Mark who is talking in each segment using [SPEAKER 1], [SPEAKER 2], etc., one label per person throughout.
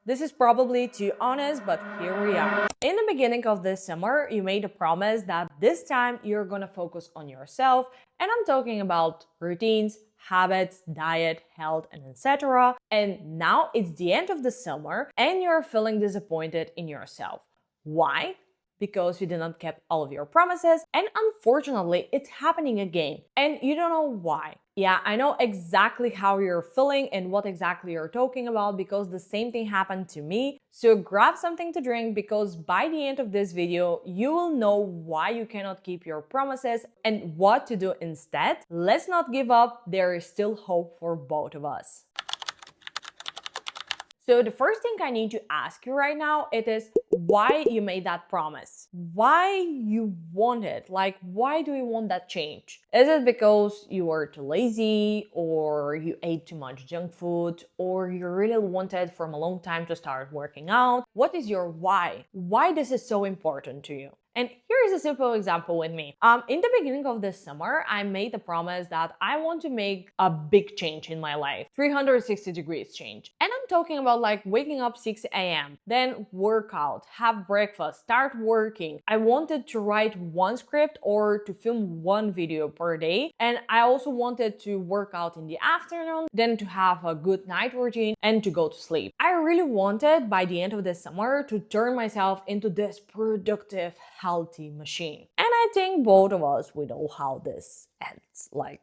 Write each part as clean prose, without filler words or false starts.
[SPEAKER 1] This is probably too honest, but here we are. In the beginning of this summer, you made a promise that this time you're gonna focus on yourself, and I'm talking about routines, habits, diet, health, and etc. And now it's the end of the summer and you're feeling disappointed in yourself. Why? Because you did not keep all of your promises, and unfortunately it's happening again and you don't know why. Yeah, I know exactly how you're feeling and what exactly you're talking about because the same thing happened to me. So grab something to drink because by the end of this video you will know why you cannot keep your promises and what to do instead. Let's not give up, there is still hope for both of us. So the first thing I need to ask you right now, it is why you made that promise. Why you want it? Like, why do you want that change? Is it because you were too lazy or you ate too much junk food or you really wanted from a long time to start working out? What is your why? Why this is so important to you? And here is a simple example with me. In the beginning of this summer, I made the promise that I want to make a big change in my life, 360 degrees change. And I'm talking about like waking up 6 a.m., then work out, have breakfast, start working. I wanted to write one script or to film one video per day. And I also wanted to work out in the afternoon, then to have a good night routine and to go to sleep. I really wanted by the end of this summer to turn myself into this productive, healthy machine. And I think both of us, we know how this ends. Like,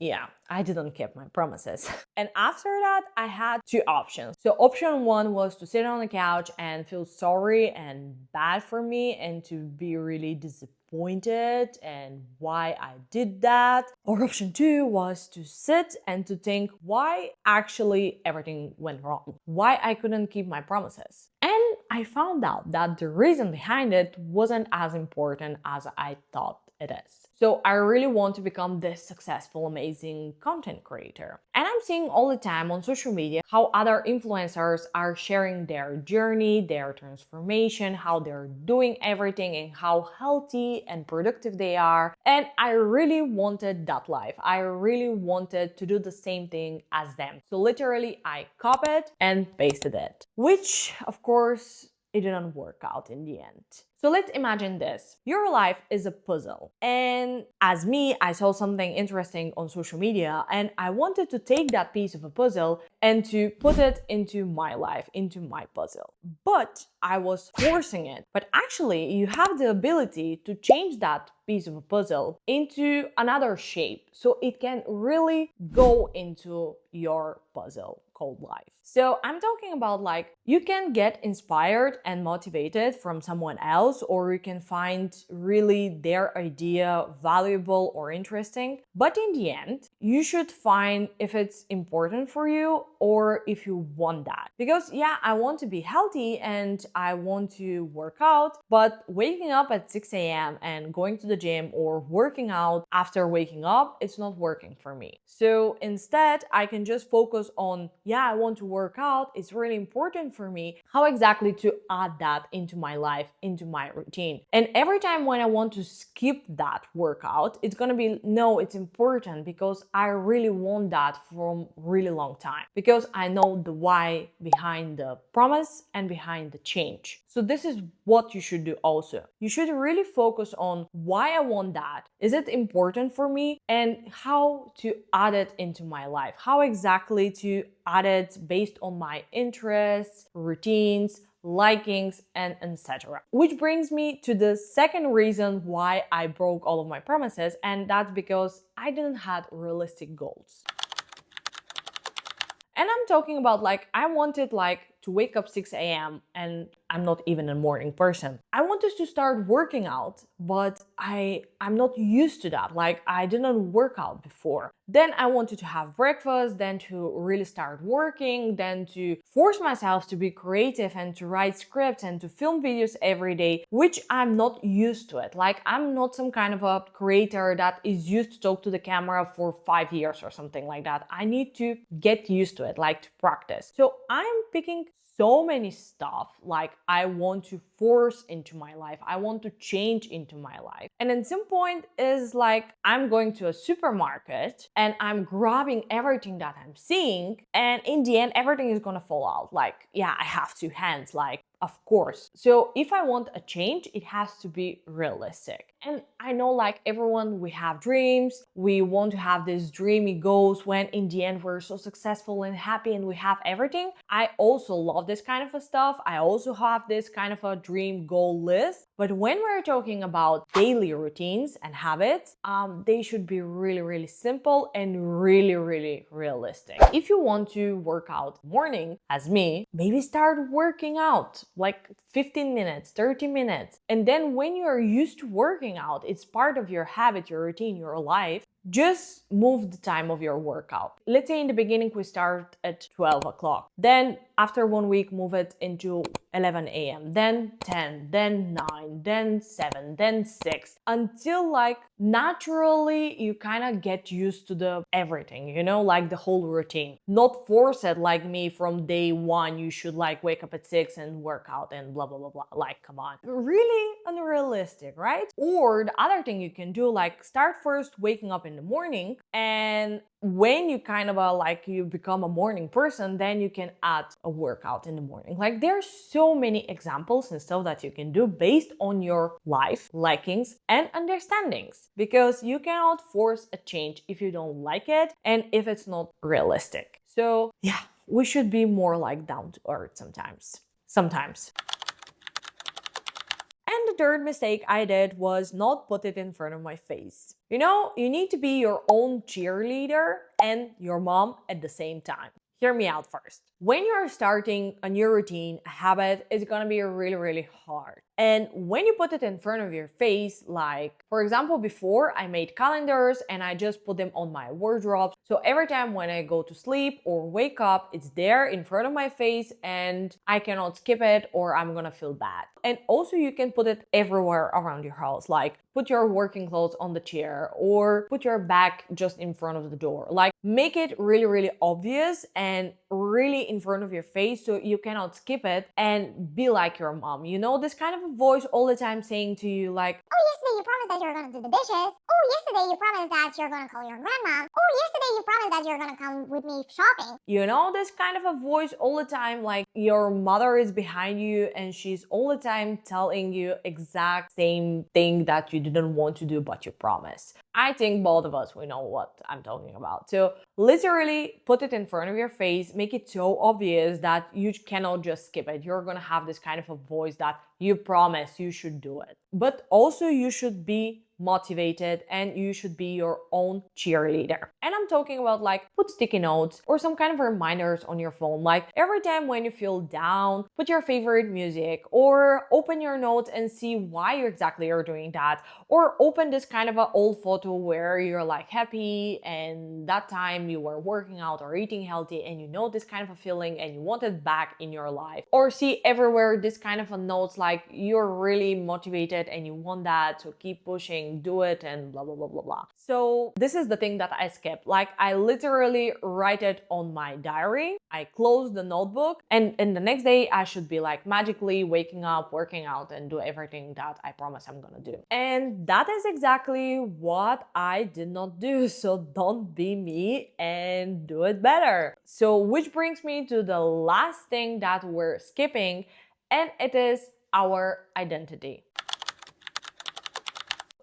[SPEAKER 1] yeah, I didn't keep my promises. And after that, I had two options. So option one was to sit on the couch and feel sorry and bad for me and to be really disappointed and why I did that. Or option two was to sit and to think why actually everything went wrong, why I couldn't keep my promises. And I found out that the reason behind it wasn't as important as I thought it is. So I really want to become this successful, amazing content creator. And I'm seeing all the time on social media how other influencers are sharing their journey, their transformation, how they're doing everything and how healthy and productive they are. And I really wanted that life. I really wanted to do the same thing as them. So literally I copied and pasted it, which of course it didn't work out in the end. So let's imagine this. Your life is a puzzle. And as me, I saw something interesting on social media and I wanted to take that piece of a puzzle and to put it into my life, into my puzzle. But I was forcing it. But actually, you have the ability to change that piece of a puzzle into another shape so it can really go into your puzzle called life. So I'm talking about like you can get inspired and motivated from someone else, or you can find really their idea valuable or interesting. But in the end, you should find if it's important for you or if you want that. Because yeah, I want to be healthy and I want to work out, but waking up at 6 a.m. and going to the gym or working out after waking up, it's not working for me. So instead, I can just focus on, yeah, I want to work out. It's really important for me. How exactly to add that into my life, into my routine. And every time when I want to skip that workout, it's gonna be, no, it's important because I really want that from really long time. Because I know the why behind the promise and behind the change. So this is what you should do also. You should really focus on why I want that. Is it important for me? And how to add it into my life. How exactly to add it based on my interests, routines, likings, and etc. Which brings me to the second reason why I broke all of my promises, and that's because I didn't have realistic goals. And I'm talking about like I wanted like to wake up 6 a.m. and I'm not even a morning person. I wanted to start working out, but I'm not used to that. Like I didn't work out before. Then I wanted to have breakfast, then to really start working, then to force myself to be creative and to write scripts and to film videos every day, which I'm not used to it. Like I'm not some kind of a creator that is used to talk to the camera for 5 years or something like that. I need to get used to it, like to practice. So I'm picking so many stuff like I want to force into my life, I want to change into my life. And at some point is like I'm going to a supermarket and I'm grabbing everything that I'm seeing, and in the end everything is gonna fall out. Like, yeah, I have two hands, like of course. So if I want a change, it has to be realistic. And I know like everyone, we have dreams. We want to have these dreamy goals when in the end we're so successful and happy and we have everything. I also love this kind of a stuff. I also have this kind of a dream goal list. But when we're talking about daily routines and habits, they should be really, really simple and really, really realistic. If you want to work out morning, as me, maybe start working out like 15 minutes, 30 minutes. And then when you are used to working out, it's part of your habit, your routine, your life, just move the time of your workout. Let's say in the beginning we start at 12 o'clock. Then after 1 week, move it into 11 a.m., then 10, then 9, then 7, then 6, until like naturally you kind of get used to the everything, you know, like the whole routine. Not force it like me from day one, you should like wake up at 6 and work out and blah, blah, blah, blah. Like, come on. Really unrealistic, right? Or the other thing you can do, like start first waking up in the morning, and when you kind of like you become a morning person, then you can add a workout in the morning. Like there's so many examples and stuff that you can do based on your life likings and understandings, because you cannot force a change if you don't like it and if it's not realistic. So yeah, we should be more like down to earth sometimes. And the third mistake I did was not put it in front of my face. You know, you need to be your own cheerleader and your mom at the same time. Hear me out first. When you're starting a new routine, a habit, it's gonna be really, really hard. And when you put it in front of your face, like, for example, before I made calendars and I just put them on my wardrobe. So every time when I go to sleep or wake up, it's there in front of my face and I cannot skip it or I'm gonna feel bad. And also you can put it everywhere around your house, like put your working clothes on the chair or put your bag just in front of the door. Like make it really, really obvious and really in front of your face so you cannot skip it, and be like your mom. You know, this kind of a voice all the time saying to you like,
[SPEAKER 2] oh, yesterday you promised that you were going to do the dishes. Oh, yesterday you promised that you're going to call your grandma. Oh, yesterday you promised that you're going to come with me shopping.
[SPEAKER 1] You know, this kind of a voice all the time, like your mother is behind you and she's all the time telling you exact same thing that you didn't want to do but you promised. I think both of us, we know what I'm talking about. So literally put it in front of your face, make it so obvious that you cannot just skip it. You're gonna have this kind of a voice that you promise you should do it. But also you should be motivated and you should be your own cheerleader. And I'm talking about like put sticky notes or some kind of reminders on your phone. Like every time when you feel down, put your favorite music or open your notes and see why you exactly are doing that. Or open this kind of an old photo where you're like happy and that time you were working out or eating healthy and you know this kind of a feeling and you want it back in your life. Or see everywhere this kind of a notes like you're really motivated and you want that, so keep pushing, do it, and blah, blah, blah, blah, blah. So this is the thing that I skip. Like I literally write it on my diary. I close the notebook and the next day I should be like magically waking up, working out and do everything that I promise I'm gonna do. And that is exactly what I did not do. So don't be me and do it better. So which brings me to the last thing that we're skipping, and it is our identity.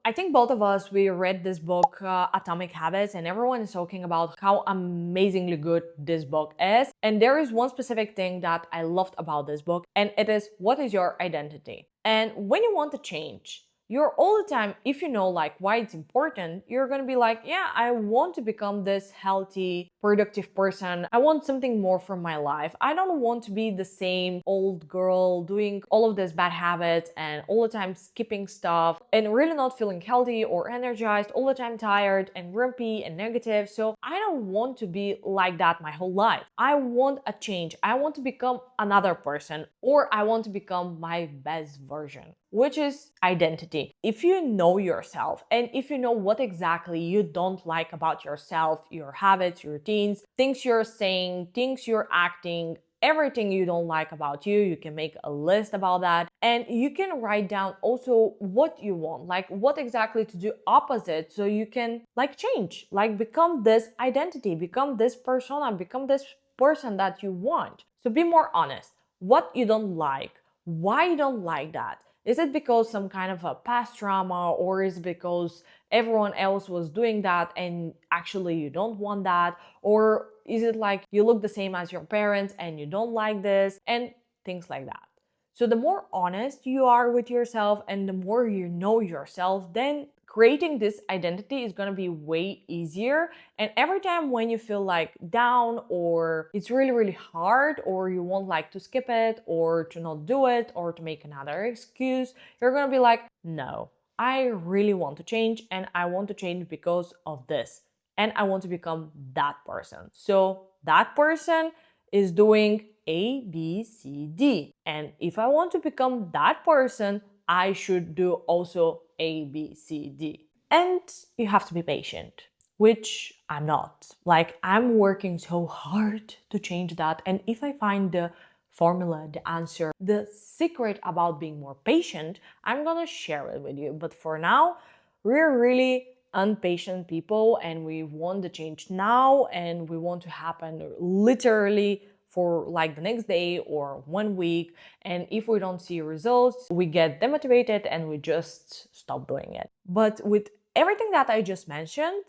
[SPEAKER 1] I think both of us, we read this book, Atomic Habits, and everyone is talking about how amazingly good this book is. And there is one specific thing that I loved about this book, and it is, what is your identity? And when you want to change, you're all the time, if you know like why it's important, you're gonna be like, yeah, I want to become this healthy, productive person. I want something more from my life. I don't want to be the same old girl doing all of these bad habits and all the time skipping stuff and really not feeling healthy or energized, all the time tired and grumpy and negative. So I don't want to be like that my whole life. I want a change. I want to become another person, or I want to become my best version, which is identity. If you know yourself and if you know what exactly you don't like about yourself, your habits, your routines, things you're saying, things you're acting, everything you don't like about you. You can make a list about that, and you can write down also what you want, like what exactly to do opposite, so you can like change, like become this identity, become this persona, become this person that you want. So be more honest. What you don't like, why you don't like that. Is it because some kind of a past trauma, or is it because everyone else was doing that and actually you don't want that? Or is it like you look the same as your parents and you don't like this, and things like that. So the more honest you are with yourself and the more you know yourself, then creating this identity is going to be way easier. And every time when you feel like down, or it's really really hard, or you won't like to skip it or to not do it or to make another excuse, you're going to be like, no, I really want to change, and I want to change because of this, and I want to become that person. So that person is doing A, B, C, D. And if I want to become that person, I should do also A, B, C, D. And you have to be patient, which I'm not. Like, I'm working so hard to change that. And if I find the formula, the answer, the secret about being more patient, I'm gonna share it with you. But for now, we're really impatient people, and we want the change now, and we want to happen literally for like the next day or 1 week. And if we don't see results, we get demotivated and we just stop doing it. But with everything that I just mentioned,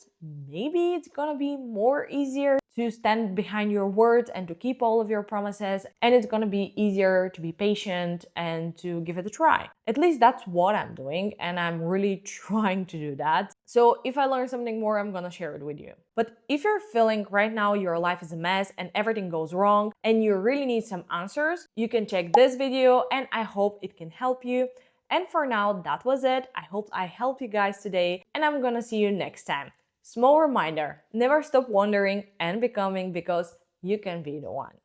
[SPEAKER 1] maybe it's gonna be more easier to stand behind your words and to keep all of your promises, and it's gonna be easier to be patient and to give it a try. At least that's what I'm doing, and I'm really trying to do that. So if I learn something more, I'm gonna share it with you. But if you're feeling right now your life is a mess and everything goes wrong and you really need some answers, you can check this video, and I hope it can help you. And for now, that was it. I hope I helped you guys today, and I'm gonna see you next time. Small reminder, never stop wondering and becoming, because you can be the one.